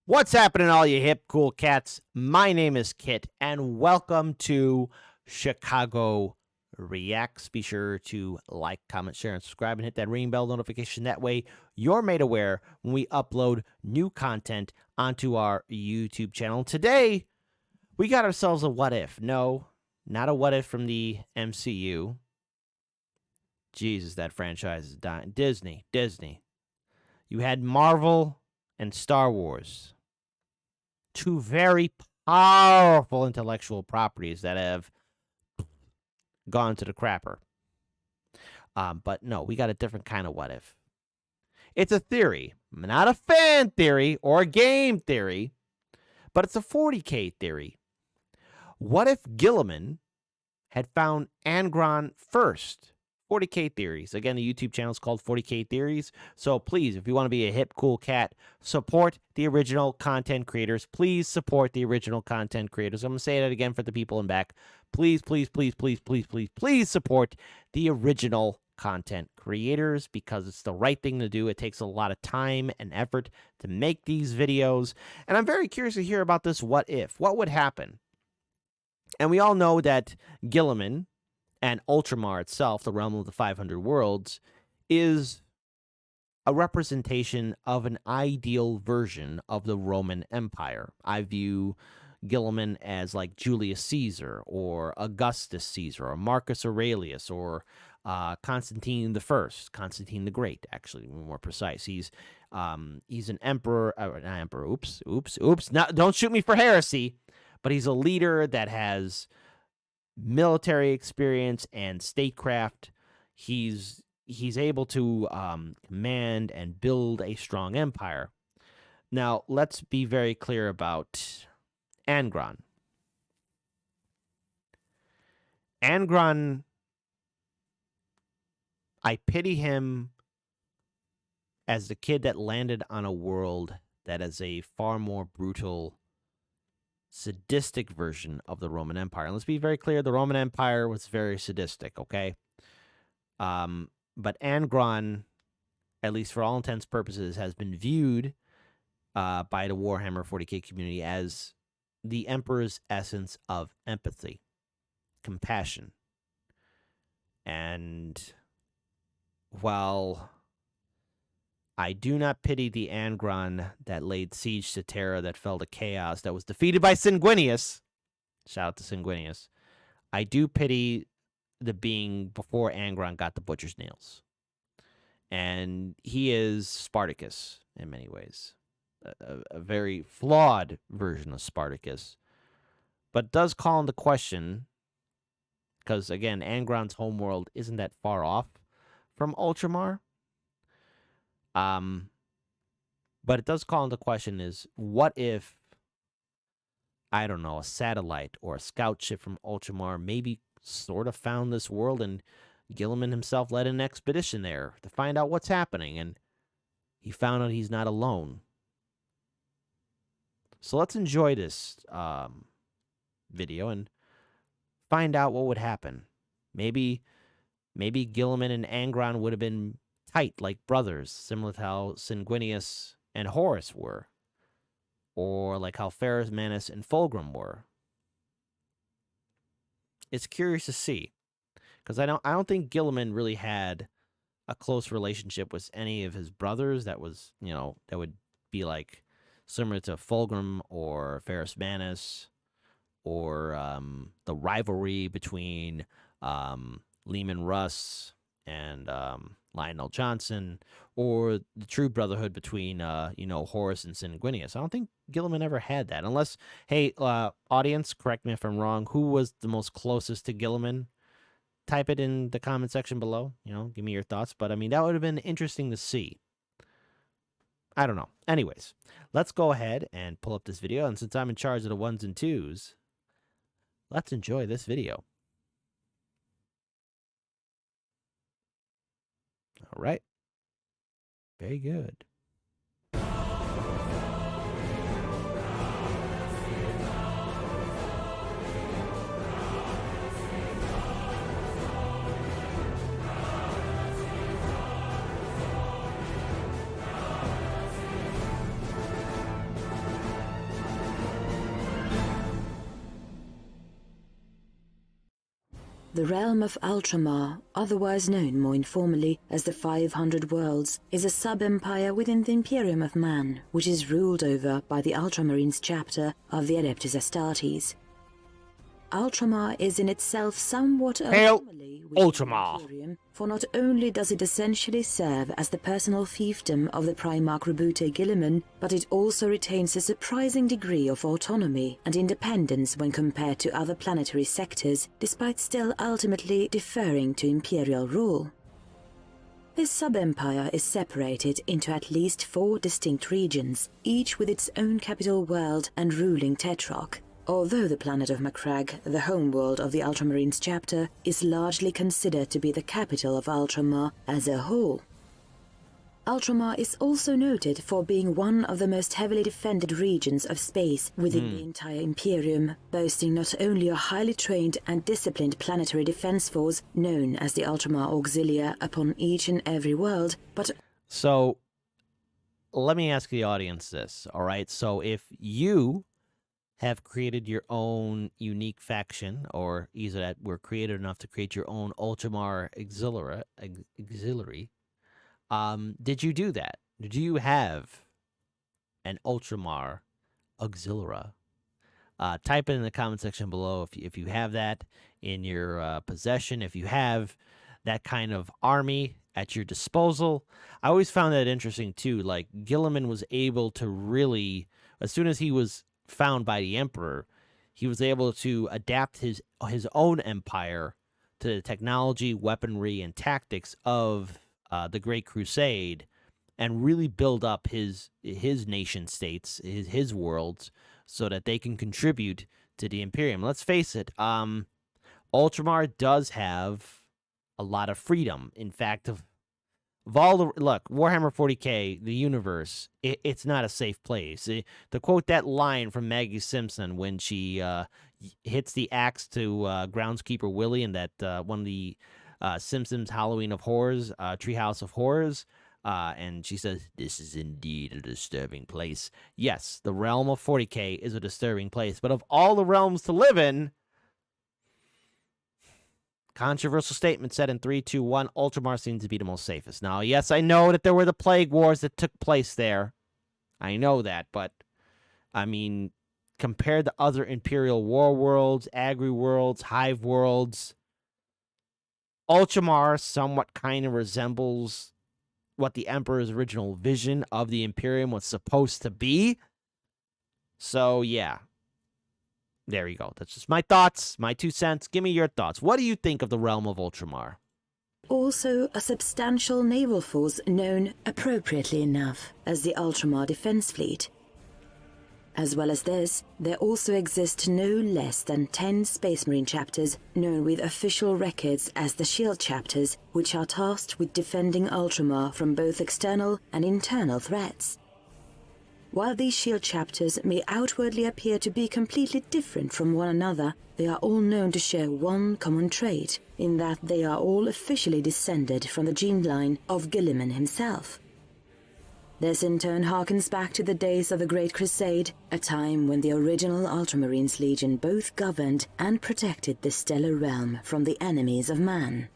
What's happening, all you hip, cool cats? My name is Kit, and welcome to Chicago Reacts. Be sure to like, comment, share, and subscribe, and hit that ring bell notification. That way, you're made aware when we upload new content onto our YouTube channel. Today, we got ourselves a what if. No, not a what if from the MCU. Jesus, that franchise is dying. Disney. You had Marvel and Star Wars. Two very powerful intellectual properties that have gone to the crapper. But no, we got a different kind of what if. It's a theory, not a fan theory or a game theory, but it's a 40K theory. What if Guilliman had found Angron first? 40K Theories. Again, the YouTube channel is called 40K Theories. So please, if you want to be a hip, cool cat, support the original content creators. Please support the original content creators. I'm going to say that again for the people in back. Please support the original content creators because it's the right thing to do. It takes a lot of time and effort to make these videos. And I'm very curious to hear about this what if. What would happen? And we all know that Guilliman and Ultramar itself, the realm of the 500 worlds, is a representation of an ideal version of the Roman Empire. I view Guilliman as like Julius Caesar or Augustus Caesar or Marcus Aurelius or Constantine I, Constantine the Great, actually, more precise. He's an emperor, not emperor, oops, don't shoot me for heresy, but he's a leader that has military experience and statecraft. He's able to command and build a strong empire. Now, let's be very clear about Angron. Angron, I pity him as the kid that landed on a world that is a far more brutal, sadistic version of the Roman Empire. And let's be very clear, the Roman Empire was very sadistic, okay? But Angron, at least for all intents and purposes, has been viewed by the Warhammer 40K community as the Emperor's essence of empathy, compassion. And while I do not pity the Angron that laid siege to Terra, that fell to chaos, that was defeated by Sanguinius. Shout out to Sanguinius. I do pity the being before Angron got the butcher's nails. And he is Spartacus in many ways. A very flawed version of Spartacus. But does call into question, because again, Angron's homeworld isn't that far off from Ultramar. But it does call into question is, what if, I don't know, a satellite or a scout ship from Ultramar maybe sort of found this world and Guilliman himself led an expedition there to find out what's happening, and he found out he's not alone. So let's enjoy this video and find out what would happen. Maybe Guilliman and Angron would have been tight like brothers, similar to how Sanguinius and Horus were, or like how Ferrus Manus and Fulgrim were. It's curious to see, because I don't think Guilliman really had a close relationship with any of his brothers that was, that would be like similar to Fulgrim or Ferrus Manus, or the rivalry between Lehman Russ and Lionel Johnson, or the true brotherhood between, Horus and Sanguinius. I don't think Guilliman ever had that. Unless, hey, audience, correct me if I'm wrong, who was the most closest to Guilliman? Type it in the comment section below. Give me your thoughts. But, I mean, that would have been interesting to see. I don't know. Anyways, let's go ahead and pull up this video. And since I'm in charge of the ones and twos, let's enjoy this video. All right. Very good. The realm of Ultramar, otherwise known more informally as the 500 Worlds, is a sub-empire within the Imperium of Man, which is ruled over by the Ultramarines chapter of the Adeptus Astartes. Ultramar is in itself somewhat an anomaly within Ultramar. the Imperium, for not only does it essentially serve as the personal fiefdom of the Primarch Rebute Guilliman, but it also retains a surprising degree of autonomy and independence when compared to other planetary sectors, despite still ultimately deferring to Imperial rule. This sub-empire is separated into at least 4 distinct regions, each with its own capital world and ruling tetrarch. Although the planet of Macragge, the homeworld of the Ultramarines chapter, is largely considered to be the capital of Ultramar as a whole. Ultramar is also noted for being one of the most heavily defended regions of space within the entire Imperium, boasting not only a highly trained and disciplined planetary defense force known as the Ultramar Auxilia upon each and every world, but... So, let me ask the audience this, all right? So, if you have created your own unique faction, or either that were created enough to create your own Ultramar auxiliary, did you do that? Did you have an Ultramar auxiliary? Type it in the comment section below if you have that in your possession, if you have that kind of army at your disposal. I always found that interesting too. Like, Guilliman was able to really, as soon as he was found by the Emperor, he was able to adapt his own empire to the technology, weaponry, and tactics of the Great Crusade, and really build up his nation states, his worlds, so that they can contribute to the Imperium. Let's face it, Ultramar does have a lot of freedom. In fact, of all the, look, Warhammer 40k, the universe, it's not a safe place. To quote that line from Maggie Simpson when she hits the axe to groundskeeper Willie in that one of the Simpsons Halloween of Horrors, Treehouse of Horrors, and she says, "This is indeed a disturbing place." Yes, the realm of 40k is a disturbing place, but of all the realms to live in, controversial statement said in 3, 2, 1, Ultramar seems to be the most safest. Now, yes, I know that there were the plague wars that took place there. I know that, but, I mean, compared to other Imperial War worlds, Agri worlds, Hive worlds, Ultramar somewhat kind of resembles what the Emperor's original vision of the Imperium was supposed to be. So, yeah. There you go. That's just my thoughts, my 2 cents. Give me your thoughts. What do you think of the realm of Ultramar? Also a substantial naval force known, appropriately enough, as the Ultramar Defense Fleet. As well as this, there also exist no less than 10 Space Marine chapters known with official records as the Shield chapters, which are tasked with defending Ultramar from both external and internal threats. While these shield chapters may outwardly appear to be completely different from one another, they are all known to share one common trait, in that they are all officially descended from the gene line of Guilliman himself. This in turn harkens back to the days of the Great Crusade, a time when the original Ultramarines Legion both governed and protected the stellar realm from the enemies of man.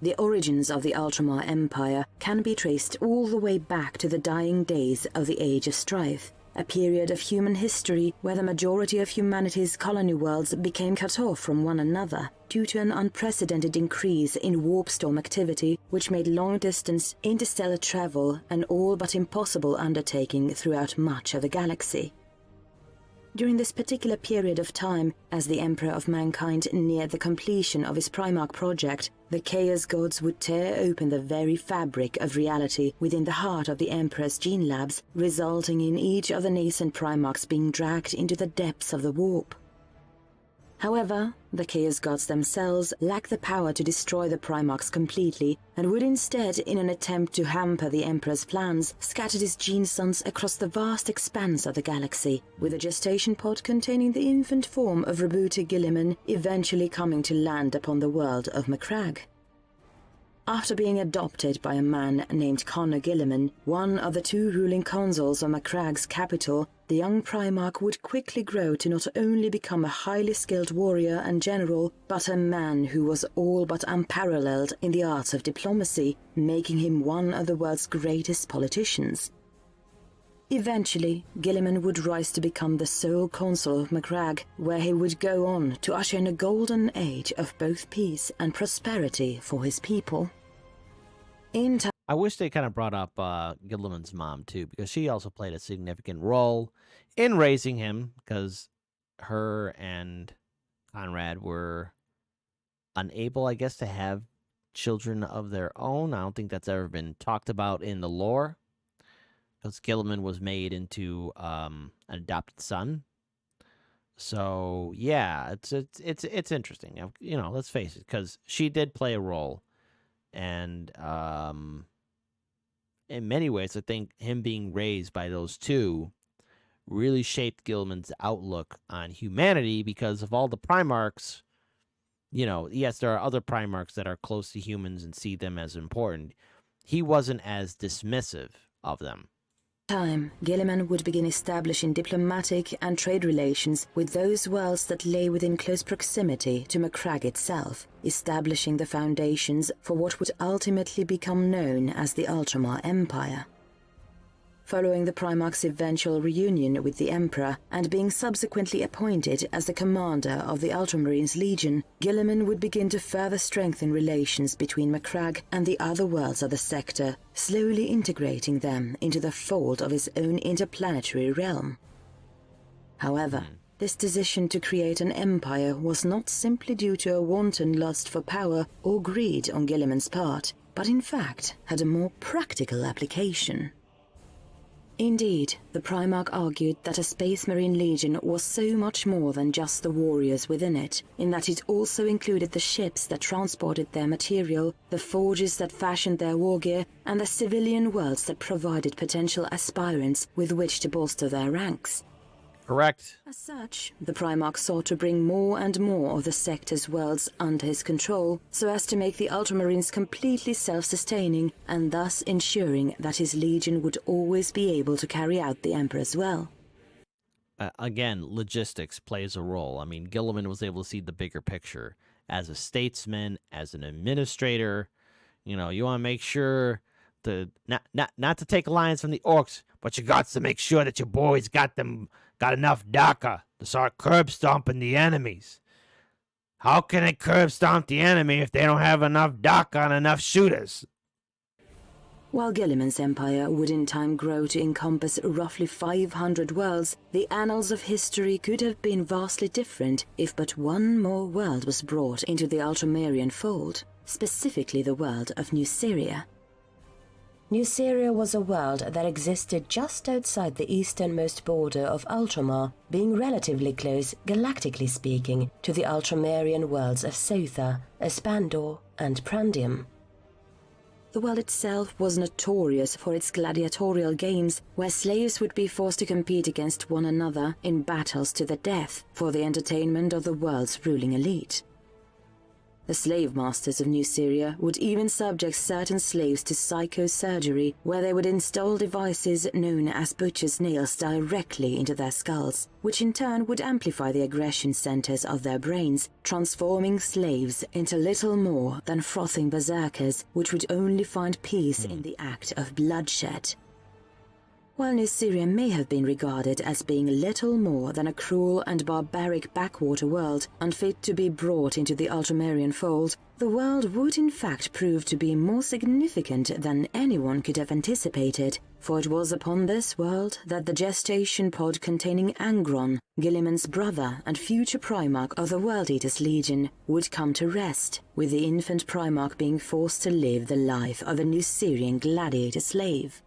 The origins of the Ultramar Empire can be traced all the way back to the dying days of the Age of Strife, a period of human history where the majority of humanity's colony worlds became cut off from one another due to an unprecedented increase in warp storm activity, which made long-distance interstellar travel an all but impossible undertaking throughout much of the galaxy. During this particular period of time, as the Emperor of Mankind neared the completion of his Primarch project, the Chaos Gods would tear open the very fabric of reality within the heart of the Emperor's gene labs, resulting in each of the nascent Primarchs being dragged into the depths of the warp. However, the Chaos Gods themselves lack the power to destroy the Primarchs completely, and would instead, in an attempt to hamper the Emperor's plans, scatter his gene sons across the vast expanse of the galaxy, with a gestation pod containing the infant form of Rebute Guilliman eventually coming to land upon the world of Macragge. After being adopted by a man named Connor Guilliman, one of the 2 ruling consuls of Macragge's capital, the young Primarch would quickly grow to not only become a highly skilled warrior and general, but a man who was all but unparalleled in the arts of diplomacy, making him one of the world's greatest politicians. Eventually, Guilliman would rise to become the sole consul of Macragge, where he would go on to usher in a golden age of both peace and prosperity for his people. In time, I wish they kind of brought up Guilliman's mom, too, because she also played a significant role in raising him, because her and Conrad were unable, I guess, to have children of their own. I don't think that's ever been talked about in the lore, because Guilliman was made into an adopted son. So yeah, it's interesting. You know, let's face it, because she did play a role, and in many ways, I think him being raised by those two really shaped Guilliman's outlook on humanity, because of all the Primarchs. You know, yes, there are other Primarchs that are close to humans and see them as important. He wasn't as dismissive of them. Guilliman would begin establishing diplomatic and trade relations with those worlds that lay within close proximity to Macragge itself, establishing the foundations for what would ultimately become known as the Ultramar Empire. Following the Primarch's eventual reunion with the Emperor and being subsequently appointed as the commander of the Ultramarines Legion, Guilliman would begin to further strengthen relations between Macragge and the other worlds of the sector, slowly integrating them into the fold of his own interplanetary realm. However, this decision to create an empire was not simply due to a wanton lust for power or greed on Guilliman's part, but in fact had a more practical application. Indeed, the Primarch argued that a Space Marine Legion was so much more than just the warriors within it, in that it also included the ships that transported their material, the forges that fashioned their wargear, and the civilian worlds that provided potential aspirants with which to bolster their ranks. Correct. As such, the Primarch sought to bring more and more of the sector's worlds under his control, so as to make the Ultramarines completely self-sustaining, and thus ensuring that his legion would always be able to carry out the Emperor's will. Again, logistics plays a role. I mean, Guilliman was able to see the bigger picture. As a statesman, as an administrator, you know, you want to make sure not to take alliance from the orcs, but you got to make sure that your boys got enough DACA to start curb stomping the enemies. How can they curb stomp the enemy if they don't have enough DACA and enough shooters? While Guilliman's empire would in time grow to encompass roughly 500 worlds, the annals of history could have been vastly different if but one more world was brought into the Ultramarian fold, specifically the world of New Syria. New Syria was a world that existed just outside the easternmost border of Ultramar, being relatively close, galactically speaking, to the Ultramarian worlds of Sotha, Espandor, and Prandium. The world itself was notorious for its gladiatorial games, where slaves would be forced to compete against one another in battles to the death for the entertainment of the world's ruling elite. The slave masters of New Syria would even subject certain slaves to psychosurgery, where they would install devices known as butcher's nails directly into their skulls, which in turn would amplify the aggression centers of their brains, transforming slaves into little more than frothing berserkers, which would only find peace in the act of bloodshed. While New Syria may have been regarded as being little more than a cruel and barbaric backwater world, unfit to be brought into the Ultramarian fold, the world would in fact prove to be more significant than anyone could have anticipated, for it was upon this world that the gestation pod containing Angron, Guilliman's brother and future Primarch of the World Eaters Legion, would come to rest, with the infant Primarch being forced to live the life of a New Syrian gladiator slave.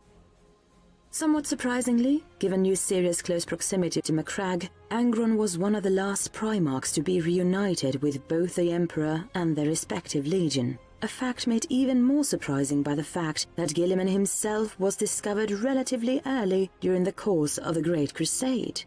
Somewhat surprisingly, given New Syria's close proximity to Macragge, Angron was one of the last Primarchs to be reunited with both the Emperor and their respective legion, a fact made even more surprising by the fact that Guilliman himself was discovered relatively early during the course of the Great Crusade.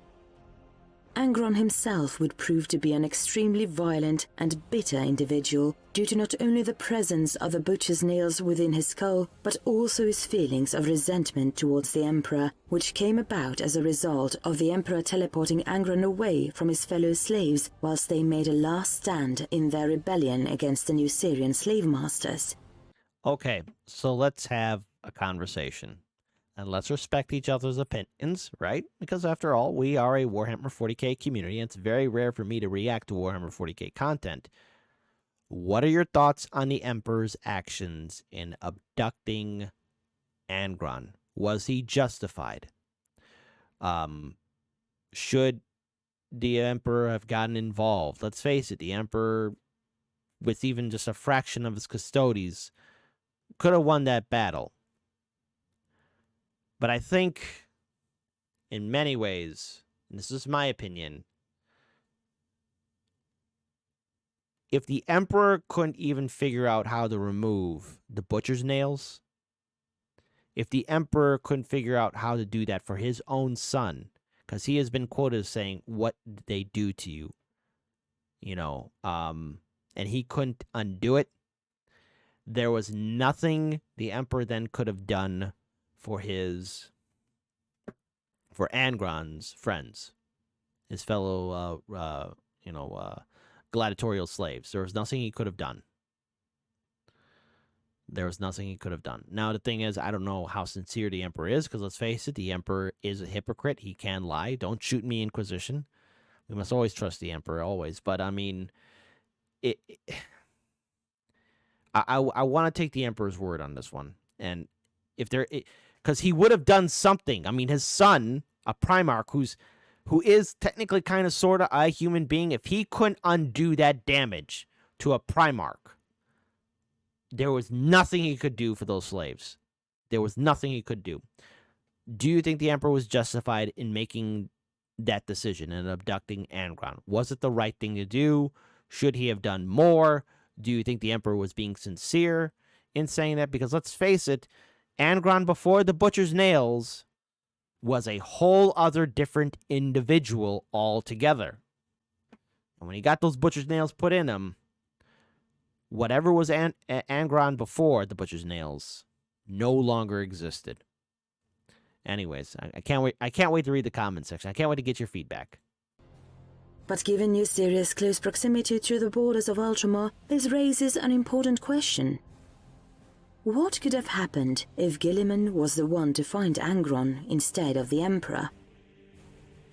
Angron himself would prove to be an extremely violent and bitter individual due to not only the presence of the butcher's nails within his skull, but also his feelings of resentment towards the Emperor, which came about as a result of the Emperor teleporting Angron away from his fellow slaves whilst they made a last stand in their rebellion against the new Syrian slave masters. Okay, so let's have a conversation. And let's respect each other's opinions, right? Because after all, we are a Warhammer 40k community, and it's very rare for me to react to Warhammer 40k content. What are your thoughts on the Emperor's actions in abducting Angron? Was he justified? Should the Emperor have gotten involved? Let's face it, the Emperor, with even just a fraction of his custodies, could have won that battle. But I think, in many ways, and this is my opinion, if the Emperor couldn't even figure out how to remove the butcher's nails, if the Emperor couldn't figure out how to do that for his own son, because he has been quoted as saying, "What did they do to you?" And he couldn't undo it, there was nothing the Emperor then could have done for Angron's friends, his fellow, gladiatorial slaves. There was nothing he could have done. There was nothing he could have done. Now, the thing is, I don't know how sincere the Emperor is, because let's face it, the Emperor is a hypocrite. He can lie. Don't shoot me, Inquisition. We must always trust the Emperor, always. But, I mean, I want to take the Emperor's word on this one. And if there... Because he would have done something. I mean, his son, a Primarch, who is technically kind of sort of a human being, if he couldn't undo that damage to a Primarch, there was nothing he could do for those slaves. There was nothing he could do. Do you think the Emperor was justified in making that decision and abducting Angron? Was it the right thing to do? Should he have done more? Do you think the Emperor was being sincere in saying that? Because let's face it, Angron, before the butcher's nails, was a whole other different individual altogether. And when he got those butcher's nails put in him, whatever was Angron before the butcher's nails no longer existed. Anyways, I can't wait. I can't wait to read the comment section. I can't wait to get your feedback. But given New Syria's close proximity to the borders of Ultramar, this raises an important question. What could have happened if Guilliman was the one to find Angron instead of the Emperor?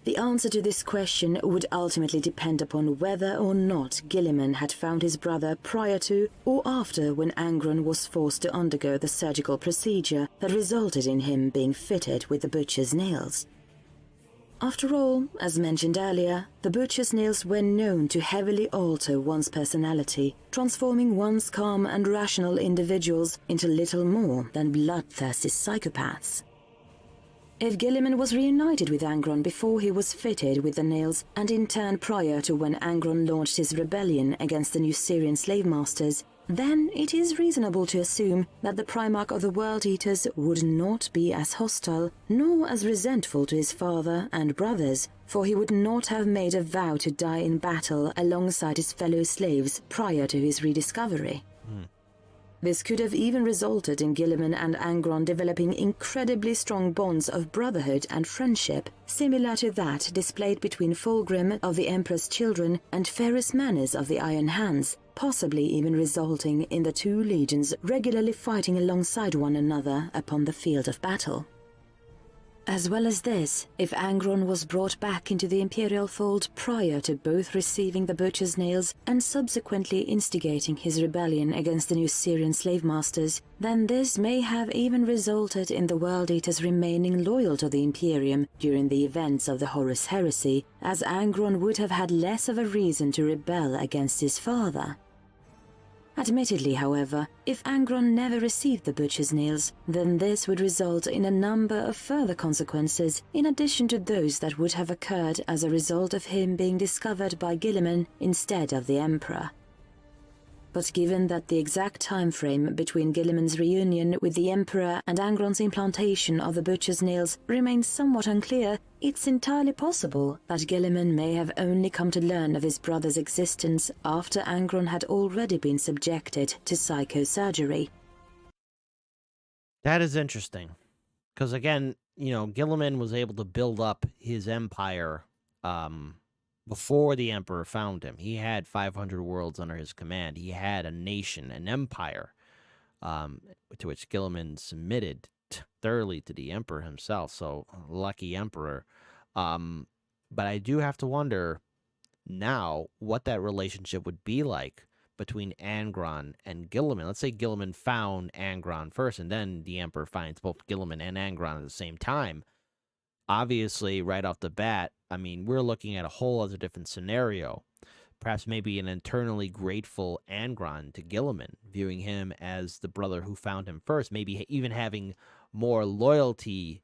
The answer to this question would ultimately depend upon whether or not Guilliman had found his brother prior to or after when Angron was forced to undergo the surgical procedure that resulted in him being fitted with the butcher's nails. After all, as mentioned earlier, the butcher's nails were known to heavily alter one's personality, transforming once calm and rational individuals into little more than bloodthirsty psychopaths. If Guilliman was reunited with Angron before he was fitted with the nails, and in turn prior to when Angron launched his rebellion against the new Syrian slave masters, then it is reasonable to assume that the Primarch of the World Eaters would not be as hostile, nor as resentful to his father and brothers, for he would not have made a vow to die in battle alongside his fellow slaves prior to his rediscovery. This could have even resulted in Guilliman and Angron developing incredibly strong bonds of brotherhood and friendship, similar to that displayed between Fulgrim of the Emperor's Children and Ferrus Manus of the Iron Hands, possibly even resulting in the two legions regularly fighting alongside one another upon the field of battle. As well as this, if Angron was brought back into the Imperial fold prior to both receiving the butcher's nails and subsequently instigating his rebellion against the new Syrian slave masters, then this may have even resulted in the World Eaters remaining loyal to the Imperium during the events of the Horus Heresy, as Angron would have had less of a reason to rebel against his father. Admittedly, however, if Angron never received the butcher's nails, then this would result in a number of further consequences, in addition to those that would have occurred as a result of him being discovered by Guilliman instead of the Emperor. But given that the exact time frame between Guilliman's reunion with the Emperor and Angron's implantation of the butcher's nails remains somewhat unclear, it's entirely possible that Guilliman may have only come to learn of his brother's existence after Angron had already been subjected to psychosurgery. That is interesting. Because again, Guilliman was able to build up his empire before the Emperor found him. He had 500 worlds under his command. He had a nation, an empire, to which Guilliman submitted thoroughly to the Emperor himself. So, lucky Emperor. But I do have to wonder now what that relationship would be like between Angron and Guilliman. Let's say Guilliman found Angron first, and then the Emperor finds both Guilliman and Angron at the same time. Obviously, right off the bat, I mean, we're looking at a whole other different scenario. Perhaps maybe an internally grateful Angron to Guilliman, viewing him as the brother who found him first, maybe even having more loyalty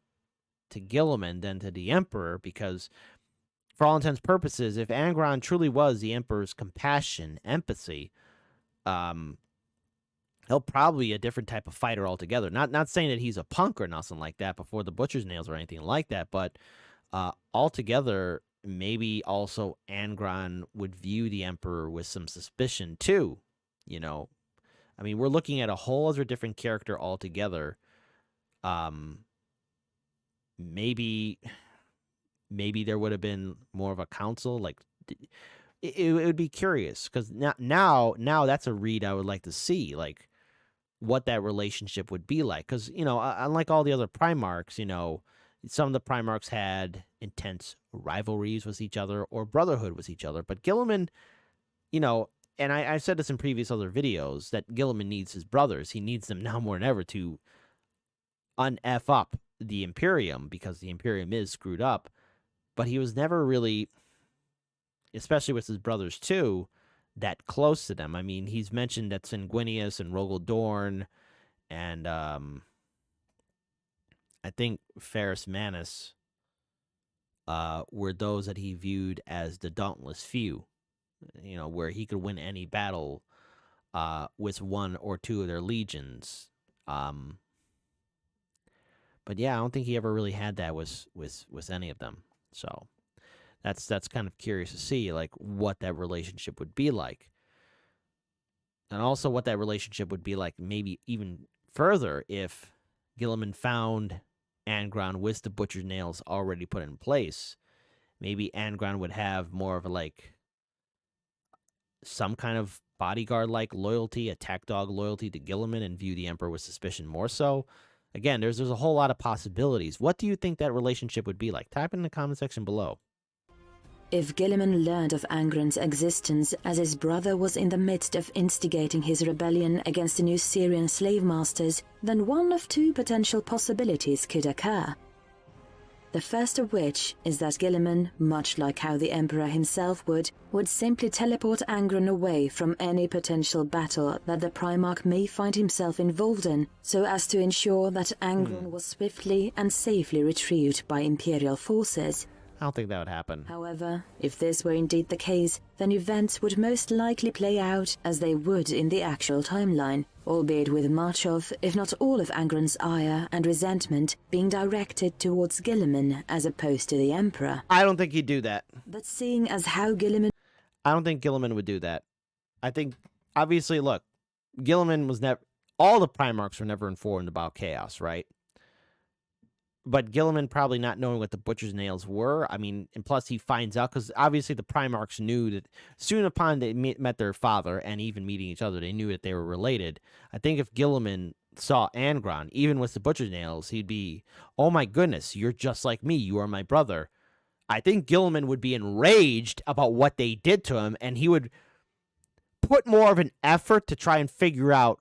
to Guilliman than to the Emperor, because for all intents and purposes, if Angron truly was the Emperor's compassion, empathy, he'll probably be a different type of fighter altogether. Not saying that he's a punk or nothing like that before the butcher's nails or anything like that, but altogether, maybe also Angron would view the Emperor with some suspicion too. I mean, we're looking at a whole other different character altogether. Maybe there would have been more of a council. Like, it would be curious, because now that's a read I would like to see, like what that relationship would be like. Because unlike all the other Primarchs, some of the Primarchs had intense rivalries with each other or brotherhood with each other. But Guilliman, and I've said this in previous other videos, that Guilliman needs his brothers. He needs them now more than ever to un-F up the Imperium, because the Imperium is screwed up. But he was never really, especially with his brothers too, that close to them. I mean, he's mentioned that Sanguinius and Rogel Dorn and I think Ferrus Manus were those that he viewed as the dauntless few, where he could win any battle with one or two of their legions. But yeah, I don't think he ever really had that with any of them. So that's kind of curious to see, like, what that relationship would be like. And also what that relationship would be like maybe even further if Guilliman found Angron with the butcher's nails already put in place. Maybe Angron would have more of some kind of bodyguard-like loyalty, attack dog loyalty to Guilliman, and view the Emperor with suspicion more so. Again, there's a whole lot of possibilities. What do you think that relationship would be like? Type it in the comment section below. If Guilliman learned of Angron's existence as his brother was in the midst of instigating his rebellion against the new Syrian slave masters, then one of two potential possibilities could occur. The first of which is that Guilliman, much like how the Emperor himself would simply teleport Angron away from any potential battle that the Primarch may find himself involved in, so as to ensure that Angron was swiftly and safely retrieved by Imperial forces. I don't think that would happen. However, if this were indeed the case, then events would most likely play out as they would in the actual timeline, albeit with much of, if not all of Angron's ire and resentment being directed towards Guilliman as opposed to the Emperor. I don't think he'd do that. But seeing as how Guilliman... I don't think Guilliman would do that. I think, obviously, look, Guilliman was never... All the Primarchs were never informed about chaos, right? But Guilliman probably not knowing what the butcher's nails were. I mean, and plus he finds out, because obviously the Primarchs knew that soon upon they met their father, and even meeting each other, they knew that they were related. I think if Guilliman saw Angron, even with the butcher's nails, he'd be, oh my goodness, you're just like me, you are my brother. I think Guilliman would be enraged about what they did to him, and he would put more of an effort to try and figure out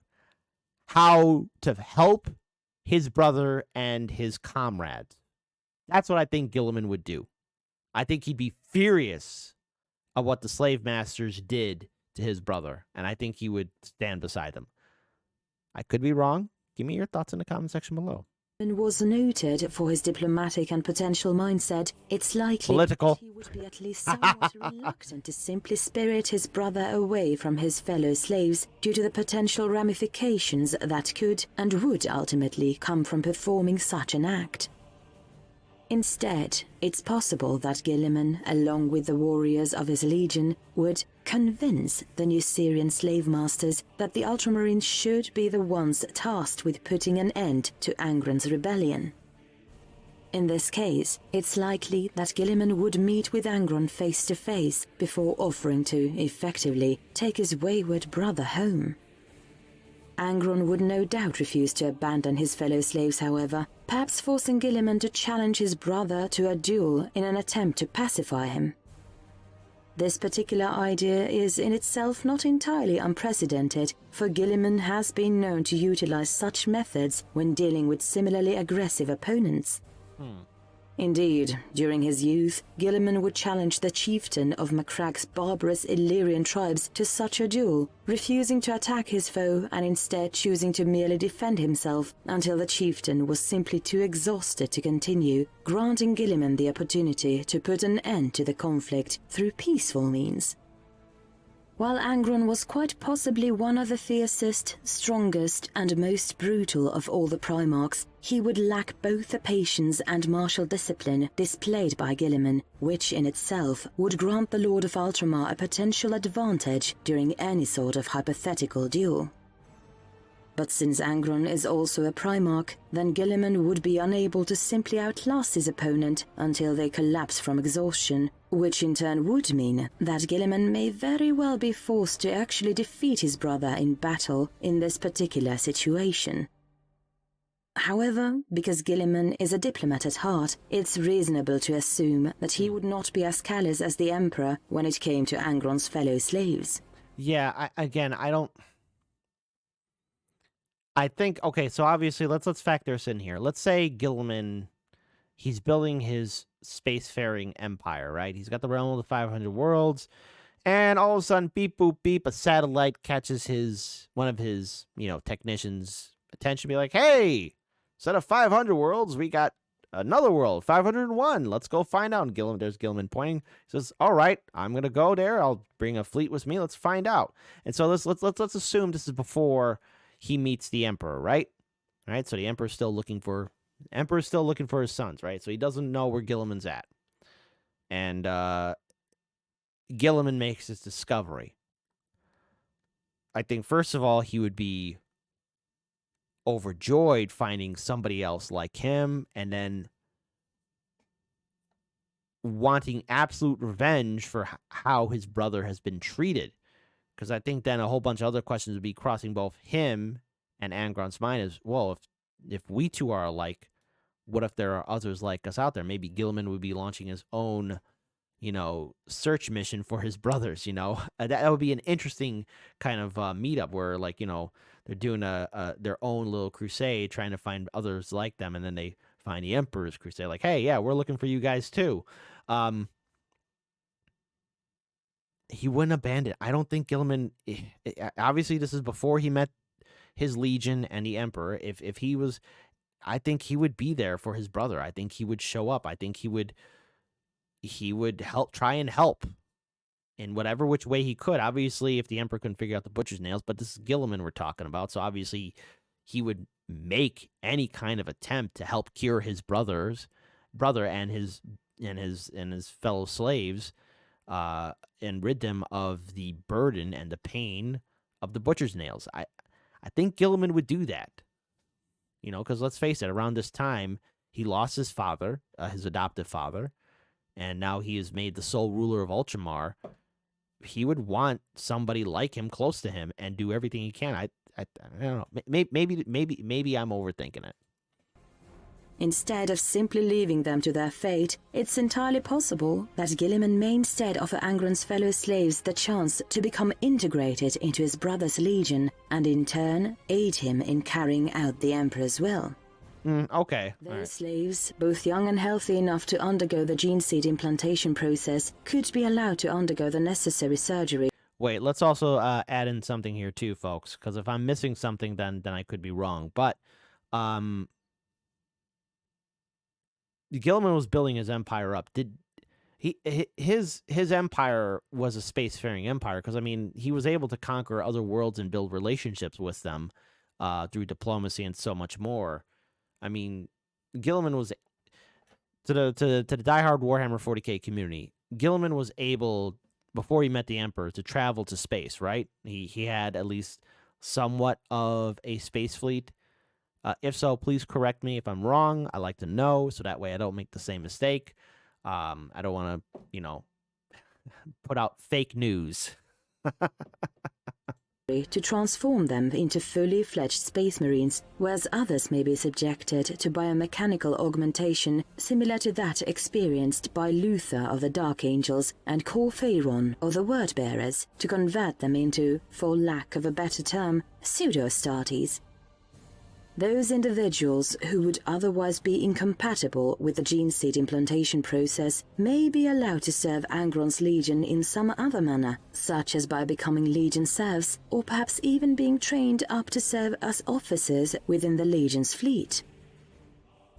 how to help his brother and his comrades. That's what I think Guilliman would do. I think he'd be furious at what the slave masters did to his brother, and I think he would stand beside them. I could be wrong. Give me your thoughts in the comment section below. and was noted for his diplomatic and potential mindset, it's likely Political. that he would be at least somewhat reluctant to simply spirit his brother away from his fellow slaves due to the potential ramifications that could and would ultimately come from performing such an act. Instead, it's possible that Guilliman, along with the warriors of his legion, would convince the new Syrian slave masters that the Ultramarines should be the ones tasked with putting an end to Angron's rebellion. In this case, it's likely that Guilliman would meet with Angron face to face before offering to, effectively, take his wayward brother home. Angron would no doubt refuse to abandon his fellow slaves, however, perhaps forcing Guilliman to challenge his brother to a duel in an attempt to pacify him. This particular idea is in itself not entirely unprecedented, for Guilliman has been known to utilize such methods when dealing with similarly aggressive opponents. Indeed, during his youth, Guilliman would challenge the chieftain of Macrag's barbarous Illyrian tribes to such a duel, refusing to attack his foe and instead choosing to merely defend himself until the chieftain was simply too exhausted to continue, granting Guilliman the opportunity to put an end to the conflict through peaceful means. While Angron was quite possibly one of the fiercest, strongest, and most brutal of all the Primarchs, he would lack both the patience and martial discipline displayed by Guilliman, which in itself would grant the Lord of Ultramar a potential advantage during any sort of hypothetical duel. But since Angron is also a Primarch, then Guilliman would be unable to simply outlast his opponent until they collapse from exhaustion, which in turn would mean that Guilliman may very well be forced to actually defeat his brother in battle in this particular situation. However, because Guilliman is a diplomat at heart, it's reasonable to assume that he would not be as callous as the Emperor when it came to Angron's fellow slaves. Yeah, I think, okay, so obviously let's factor this in here. Let's say Guilliman, he's building his spacefaring empire, right? He's got the realm of the 500 worlds, and all of a sudden, beep, boop, beep, a satellite catches one of his, technicians' attention, be like, hey, instead of 500 worlds, we got another world, 501. Let's go find out. And there's Guilliman pointing. He says, all right, I'm going to go there. I'll bring a fleet with me. Let's find out. And so let's assume this is before he meets the Emperor, right? All right, so the Emperor's still looking for his sons, right? So he doesn't know where Guilliman's at. And Guilliman makes his discovery. I think, first of all, he would be overjoyed finding somebody else like him, and then wanting absolute revenge for how his brother has been treated. Because I think then a whole bunch of other questions would be crossing both him and Angron's mind as, well, if we two are alike, what if there are others like us out there? Maybe Guilliman would be launching his own, search mission for his brothers, That would be an interesting kind of meetup where, they're doing their own little crusade trying to find others like them, and then they find the Emperor's crusade, like, hey, yeah, we're looking for you guys too. He wouldn't abandon. I don't think Guilliman, obviously this is before he met his legion and the Emperor. If he was, I think he would be there for his brother. I think he would show up. I think he would try and help in whatever which way he could. Obviously, if the Emperor couldn't figure out the butcher's nails, but this is Guilliman we're talking about, so obviously he would make any kind of attempt to help cure his brother and his fellow slaves, and rid them of the burden and the pain of the butcher's nails. I think Guilliman would do that. Because let's face it, around this time, he lost his father, his adoptive father, and now he is made the sole ruler of Ultramar. He would want somebody like him close to him and do everything he can. I don't know. Maybe I'm overthinking it. Instead of simply leaving them to their fate, it's entirely possible that Guilliman may instead offer Angron's fellow slaves the chance to become integrated into his brother's legion, and in turn aid him in carrying out the Emperor's will. Okay. Those slaves, both young and healthy enough to undergo the gene seed implantation process, could be allowed to undergo the necessary surgery. Wait, let's also add in something here too, folks, because if I'm missing something, then I could be wrong. But Guilliman was building his empire up. His empire was a spacefaring empire because I mean he was able to conquer other worlds and build relationships with them through diplomacy and so much more. I mean, Guilliman was to the diehard Warhammer 40K community. Guilliman was able before he met the Emperor to travel to space. Right? He had at least somewhat of a space fleet. If so, please correct me if I'm wrong. I like to know so that way I don't make the same mistake. I don't want to, put out fake news. To transform them into fully fledged space marines, whereas others may be subjected to biomechanical augmentation similar to that experienced by Luther of the Dark Angels and Corpheiron of the Word-Bearers to convert them into, for lack of a better term, pseudo-Astartes. Those individuals who would otherwise be incompatible with the gene seed implantation process may be allowed to serve Angron's Legion in some other manner, such as by becoming Legion serfs, or perhaps even being trained up to serve as officers within the Legion's fleet.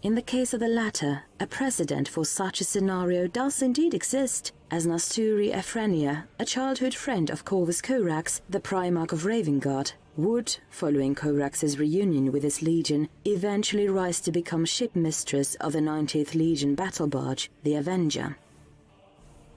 In the case of the latter, a precedent for such a scenario does indeed exist, as Nasturi Ephrenia, a childhood friend of Corvus Corax, the Primarch of Ravengard, would, following Corax's reunion with his legion, eventually rise to become shipmistress of the 90th Legion battle barge, the Avenger.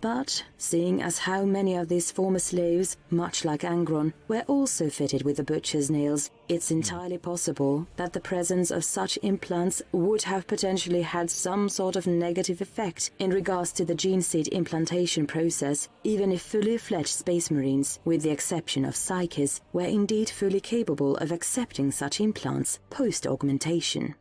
But, seeing as how many of these former slaves, much like Angron, were also fitted with the butcher's nails, it's entirely possible that the presence of such implants would have potentially had some sort of negative effect in regards to the gene seed implantation process, even if fully fledged Space Marines, with the exception of Psyches, were indeed fully capable of accepting such implants post-augmentation.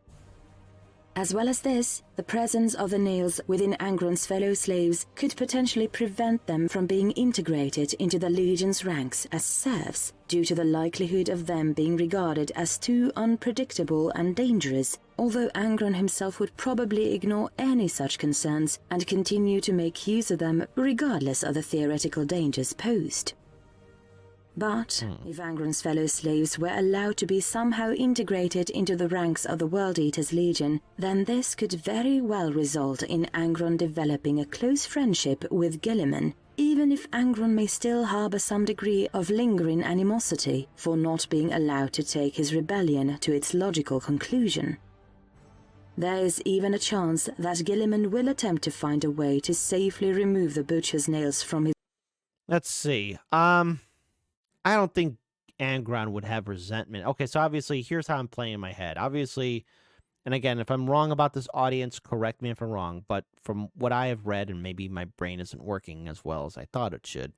As well as this, the presence of the nails within Angron's fellow slaves could potentially prevent them from being integrated into the Legion's ranks as serfs, due to the likelihood of them being regarded as too unpredictable and dangerous, although Angron himself would probably ignore any such concerns and continue to make use of them regardless of the theoretical dangers posed. But if Angron's fellow slaves were allowed to be somehow integrated into the ranks of the World Eater's Legion, then this could very well result in Angron developing a close friendship with Guilliman, even if Angron may still harbor some degree of lingering animosity for not being allowed to take his rebellion to its logical conclusion. There is even a chance that Guilliman will attempt to find a way to safely remove the butcher's nails from his... Let's see. I don't think Angron would have resentment. Okay, so obviously, here's how I'm playing in my head. Obviously, and again, if I'm wrong about this audience, correct me if I'm wrong, but from what I have read, and maybe my brain isn't working as well as I thought it should,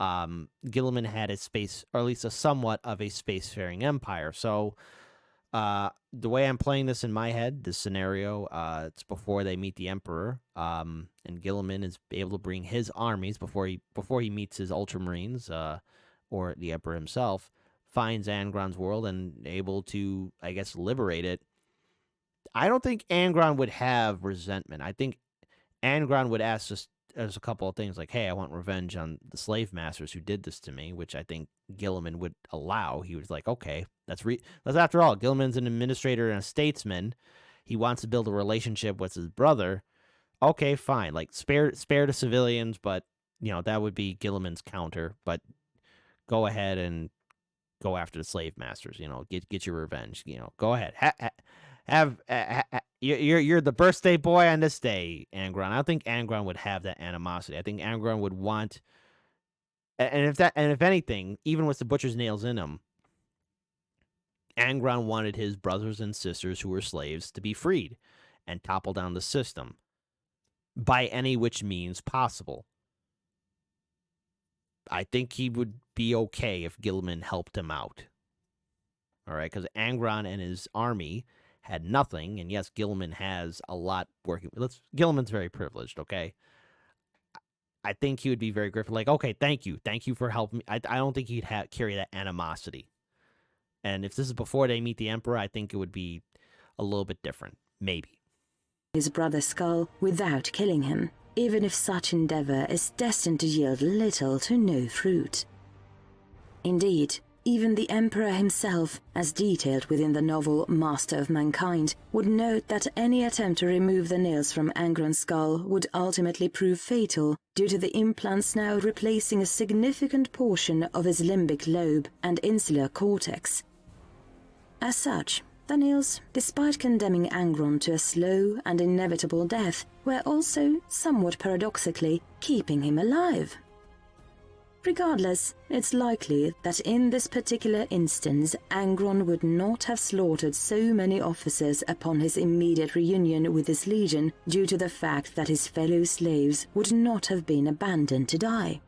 Guilliman had a space, or at least a somewhat of a spacefaring empire. So the way I'm playing this in my head, this scenario, it's before they meet the Emperor, and Guilliman is able to bring his armies before he meets his Ultramarines, or the Emperor himself, finds Angron's world and able to, I guess, liberate it. I don't think Angron would have resentment. I think Angron would ask just as a couple of things like, hey, I want revenge on the slave masters who did this to me, which I think Guilliman would allow. He was like, okay, that's after all, Guilliman's an administrator and a statesman. He wants to build a relationship with his brother. Okay, fine. Like, spare the civilians, but, that would be Guilliman's counter. But go ahead and go after the slave masters. Get your revenge. Go ahead. You're the birthday boy on this day, Angron. I don't think Angron would have that animosity. I think Angron would want, and if anything, even with the butcher's nails in him, Angron wanted his brothers and sisters who were slaves to be freed and topple down the system by any which means possible. I think he would be okay if Guilliman helped him out. All right, because Angron and his army had nothing, and yes, Guilliman has a lot working. Guilliman's very privileged, okay? I think he would be very grateful, like, okay, thank you for helping me. I don't think he'd carry that animosity. And if this is before they meet the Emperor, I think it would be a little bit different, maybe. His brother's skull without killing him, even if such endeavor is destined to yield little to no fruit. Indeed, Even the Emperor himself, as detailed within the novel Master of Mankind, would note that any attempt to remove the nails from Angron's skull would ultimately prove fatal due to the implants now replacing a significant portion of his limbic lobe and insular cortex. As such, the nails, despite condemning Angron to a slow and inevitable death, were also, somewhat paradoxically, keeping him alive. Regardless, it's likely that in this particular instance, Angron would not have slaughtered so many officers upon his immediate reunion with his legion due to the fact that his fellow slaves would not have been abandoned to die.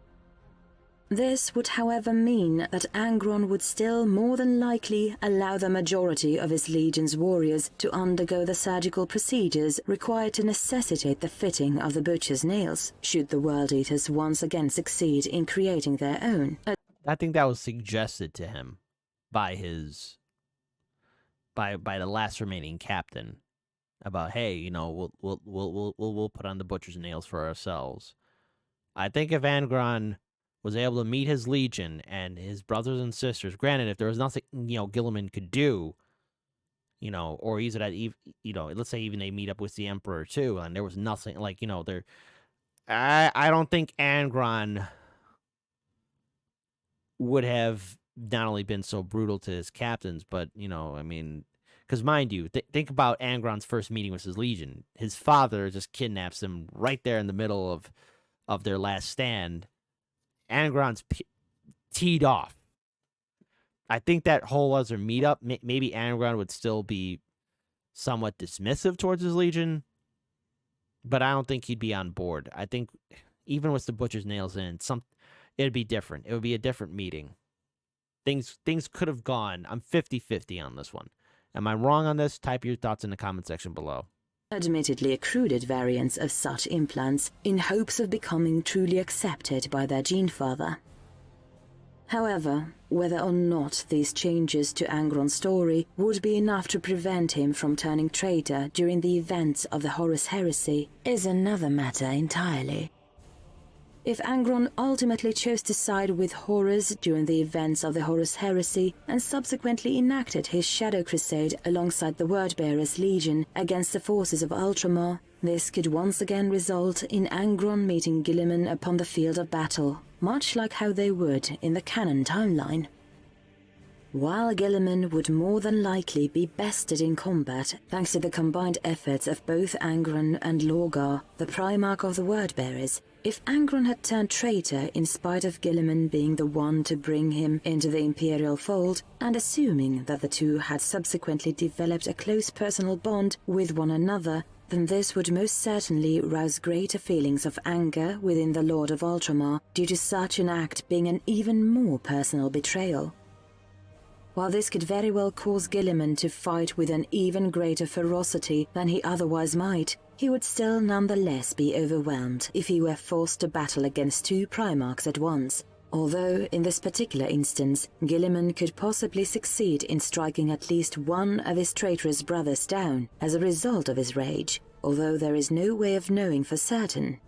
This would, however, mean that Angron would still more than likely allow the majority of his legion's warriors to undergo the surgical procedures required to necessitate the fitting of the butcher's nails, should the World Eaters once again succeed in creating their own. I think that was suggested to him by by the last remaining captain about, hey, you know, we'll put on the butcher's nails for ourselves. I think if Angron was able to meet his legion and his brothers and sisters, granted, if there was nothing, you know, Guilliman could do, you know, or either that, you know, let's say even they meet up with the Emperor too, and there was nothing, like, you know, I don't think Angron would have not only been so brutal to his captains, but, you know, I mean, because mind you, think about Angron's first meeting with his legion. His father just kidnaps him right there in the middle of their last stand. Angron's teed off. I think that whole other meetup, maybe Angron would still be somewhat dismissive towards his legion, but I don't think he'd be on board. I think even with the butcher's nails in, it'd be different. It would be a different meeting. Things could have gone. I'm 50-50 on this one. Am I wrong on this? Type your thoughts in the comment section below. Admittedly accrued variants of such implants in hopes of becoming truly accepted by their gene father. However, whether or not these changes to Angron's story would be enough to prevent him from turning traitor during the events of the Horus Heresy is another matter entirely. If Angron ultimately chose to side with Horus during the events of the Horus Heresy and subsequently enacted his Shadow Crusade alongside the Wordbearer's Legion against the forces of Ultramar, this could once again result in Angron meeting Guilliman upon the field of battle, much like how they would in the canon timeline. While Guilliman would more than likely be bested in combat thanks to the combined efforts of both Angron and Lorgar, the Primarch of the Wordbearers, if Angron had turned traitor in spite of Guilliman being the one to bring him into the Imperial fold, and assuming that the two had subsequently developed a close personal bond with one another, then this would most certainly rouse greater feelings of anger within the Lord of Ultramar due to such an act being an even more personal betrayal. While this could very well cause Guilliman to fight with an even greater ferocity than he otherwise might, he would still nonetheless be overwhelmed if he were forced to battle against two Primarchs at once, although in this particular instance, Guilliman could possibly succeed in striking at least one of his traitorous brothers down as a result of his rage, although there is no way of knowing for certain.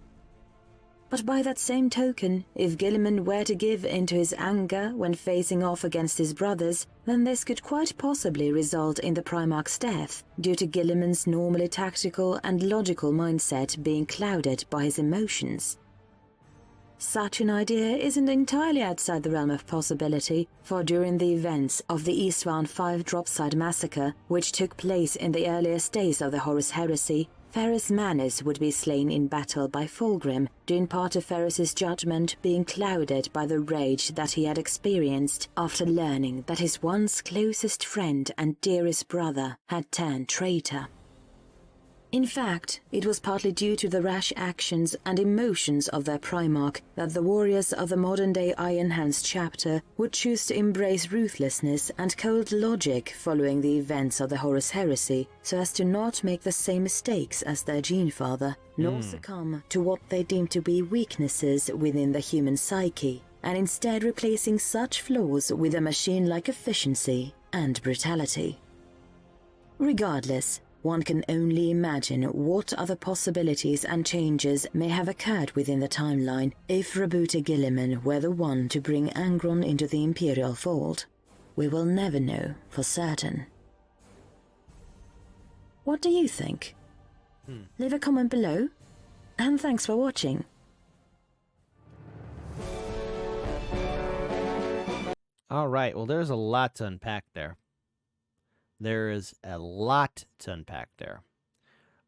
But by that same token, if Guilliman were to give into his anger when facing off against his brothers, then this could quite possibly result in the Primarch's death, due to Guilliman's normally tactical and logical mindset being clouded by his emotions. Such an idea isn't entirely outside the realm of possibility, for during the events of the Isstvan 5 Dropside Massacre, which took place in the earliest days of the Horus Heresy, Ferrus Manus would be slain in battle by Fulgrim, due in part to Ferrus's judgment being clouded by the rage that he had experienced after learning that his once closest friend and dearest brother had turned traitor. In fact, it was partly due to the rash actions and emotions of their Primarch that the warriors of the modern-day Iron Hands chapter would choose to embrace ruthlessness and cold logic following the events of the Horus Heresy, so as to not make the same mistakes as their gene father, nor succumb to what they deemed to be weaknesses within the human psyche, and instead replacing such flaws with a machine-like efficiency and brutality. Regardless, one can only imagine what other possibilities and changes may have occurred within the timeline if Rabuta Guilliman were the one to bring Angron into the Imperial fold. we will never know for certain. What do you think? Leave a comment below, and thanks for watching. All right, well, there's a lot to unpack there. There is a lot to unpack there.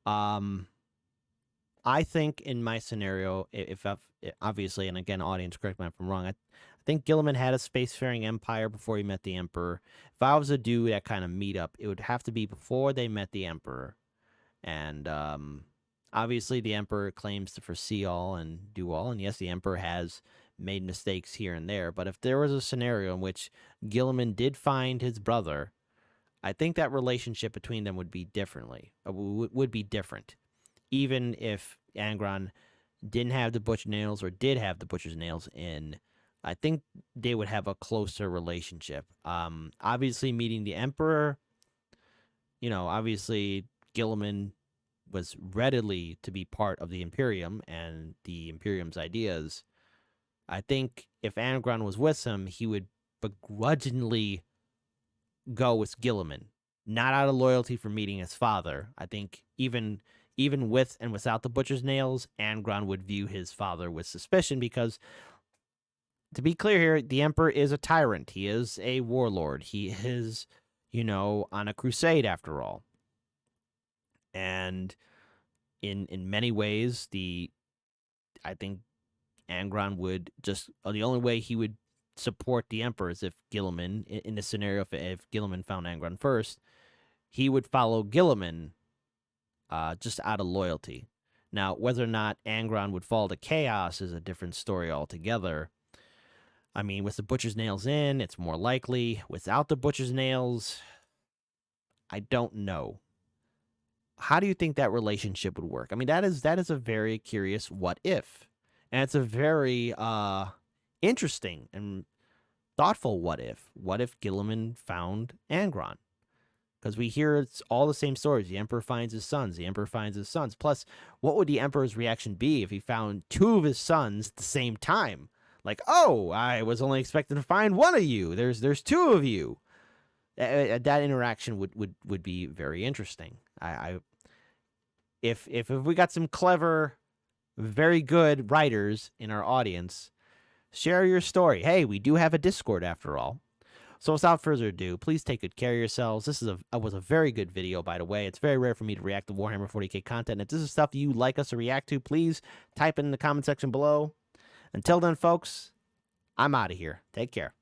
I think in my scenario, if I've, obviously, and again, audience, correct me if I'm wrong, I think Guilliman had a spacefaring empire before he met the Emperor. If I was to do that kind of meetup, it would have to be before they met the Emperor. And obviously, the Emperor claims to foresee all and do all. And yes, the Emperor has made mistakes here and there. But if there was a scenario in which Guilliman did find his brother, I think that relationship between them would be would be different. Even if Angron didn't have the butcher nails or did have the butcher's nails in, I think they would have a closer relationship. Obviously, meeting the Emperor, obviously Guilliman was readily to be part of the Imperium and the Imperium's ideas. I think if Angron was with him, he would begrudgingly go with Guilliman, not out of loyalty for meeting his father. I think even with and without the butcher's nails, Angron would view his father with suspicion because, to be clear here, the Emperor is a tyrant. He is a warlord. He is, on a crusade after all. And in many ways, I think Angron would the only way he would support the Emperor is if Guilliman, in the scenario, if Guilliman found Angron first, he would follow Guilliman just out of loyalty. Now, whether or not Angron would fall to chaos is a different story altogether. I mean, with the butcher's nails in, it's more likely. Without the butcher's nails, I don't know. How do you think that relationship would work? I mean, that is a very curious what if. And it's a very interesting and thoughtful what if. What if Guilliman found Angron? Because we hear it's all the same stories. The Emperor finds his sons. The Emperor finds his sons. Plus, what would the Emperor's reaction be if he found two of his sons at the same time? Like, oh, I was only expecting to find one of you. There's two of you. That interaction would be very interesting. If we got some clever, very good writers in our audience, share your story. Hey, we do have a Discord after all. So without further ado, please take good care of yourselves. This was a very good video, by the way. It's very rare for me to react to Warhammer 40k content. If this is stuff you like us to react to, please type it in the comment section below. Until then, folks, I'm out of here. Take care.